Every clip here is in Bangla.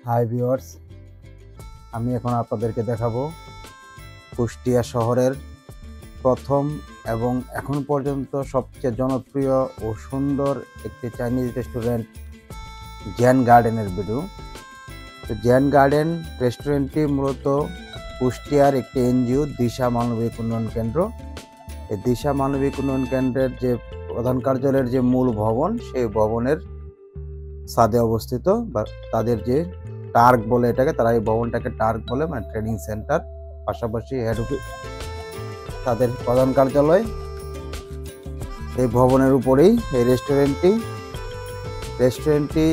হাই ভিউয়ার্স, আমি এখন আপনাদেরকে দেখাবো কুষ্টিয়া শহরের প্রথম এবং এখন পর্যন্ত সবচেয়ে জনপ্রিয় ও সুন্দর একটি চাইনিজ রেস্টুরেন্ট জেন গার্ডেনের ভিডিও। তো জেন গার্ডেন রেস্টুরেন্টটি মূলত কুষ্টিয়ার একটি এনজিও দিশা মানবিক উন্নয়ন কেন্দ্র। এই দিশা মানবিক উন্নয়ন কেন্দ্রের যে প্রধান কার্যালয়ের যে মূল ভবন, সেই ভবনের ছাদে অবস্থিত, বা তাদের যে টার্ক বলে এটাকে, তারা এই ভবনটাকে টার্ক বলে, মানে ট্রেনিং সেন্টার। পাশাপাশি হেড অফিস, তাদের প্রধান কার্যালয় এই ভবনের উপরেই এই রেস্টুরেন্টটি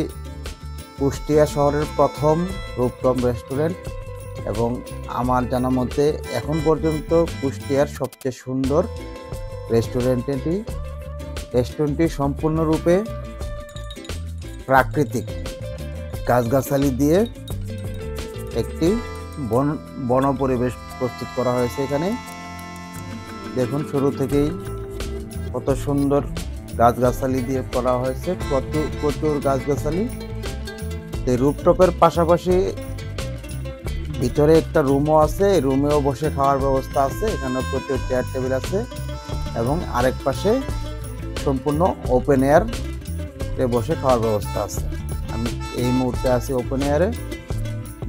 কুষ্টিয়া শহরের প্রথম রূপটপ রেস্টুরেন্ট এবং আমার জানা মতে এখন পর্যন্ত কুষ্টিয়ার সবচেয়ে সুন্দর রেস্টুরেন্টটি সম্পূর্ণরূপে প্রাকৃতিক গাছগাছালি দিয়ে একটি বন পরিবেশ প্রস্তুত করা হয়েছে। এখানে দেখুন, শুরু থেকেই কত সুন্দর গাছগাছালি দিয়ে করা হয়েছে, প্রচুর গাছগাছালি। এই রুফটপের পাশাপাশি ভিতরে একটা রুমও আছে, এই রুমেও বসে খাওয়ার ব্যবস্থা আছে। এখানে প্রচুর চেয়ার টেবিল আছে এবং আরেক পাশে সম্পূর্ণ ওপেন এয়ারে বসে খাওয়ার ব্যবস্থা আছে। আমি এই মুহূর্তে আছি ওপেন এয়ারে।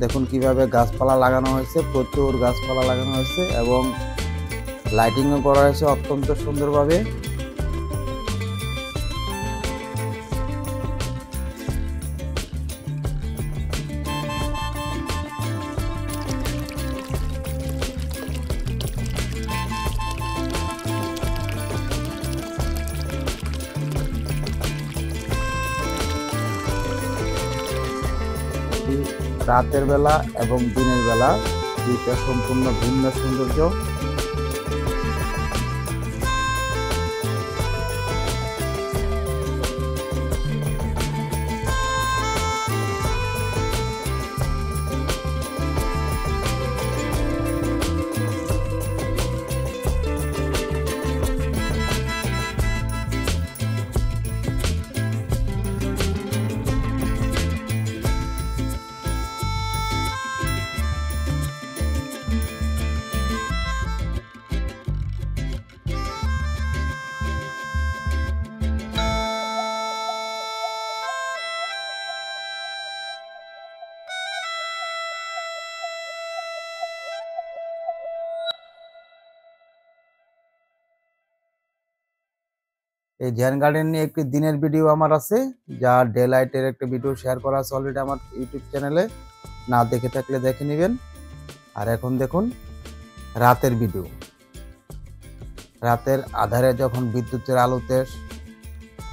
দেখুন কিভাবে গাছপালা লাগানো হয়েছে, প্রচুর গাছপালা লাগানো হয়েছে এবং লাইটিংও করা হয়েছে অত্যন্ত সুন্দরভাবে। রাতের বেলা এবং দিনের বেলা দুইটা সম্পূর্ণ ভিন্ন সৌন্দর্য। এই জেন গার্ডেন নিয়ে একটি দিনের ভিডিও আমার আছে, যা ডে লাইটের একটা ভিডিও শেয়ার করা আছে অলরেডি আমার ইউটিউব চ্যানেলে। না দেখে থাকলে দেখে নেবেন। আর এখন দেখুন রাতের ভিডিও। রাতের আধারে যখন বিদ্যুতের আলোতে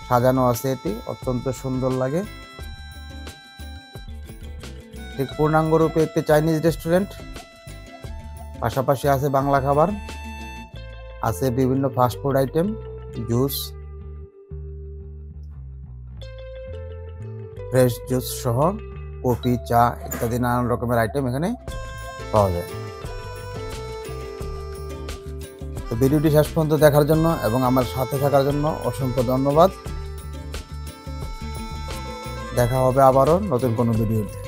সাজানো আছে, এটি অত্যন্ত সুন্দর লাগে। ঠিক পূর্ণাঙ্গ রূপে একটি চাইনিজ রেস্টুরেন্ট, পাশাপাশি আছে বাংলা খাবার, আছে বিভিন্ন fast food item, juice, fresh juice সহ কফি, চা ইত্যাদি নানান রকমের আইটেম এখানে পাওয়া যায়। তো ভিডিওটি শেষ পর্যন্ত দেখার জন্য এবং আমার সাথে থাকার জন্য অসংখ্য ধন্যবাদ। দেখা হবে আবারও নতুন কোনো ভিডিওতে।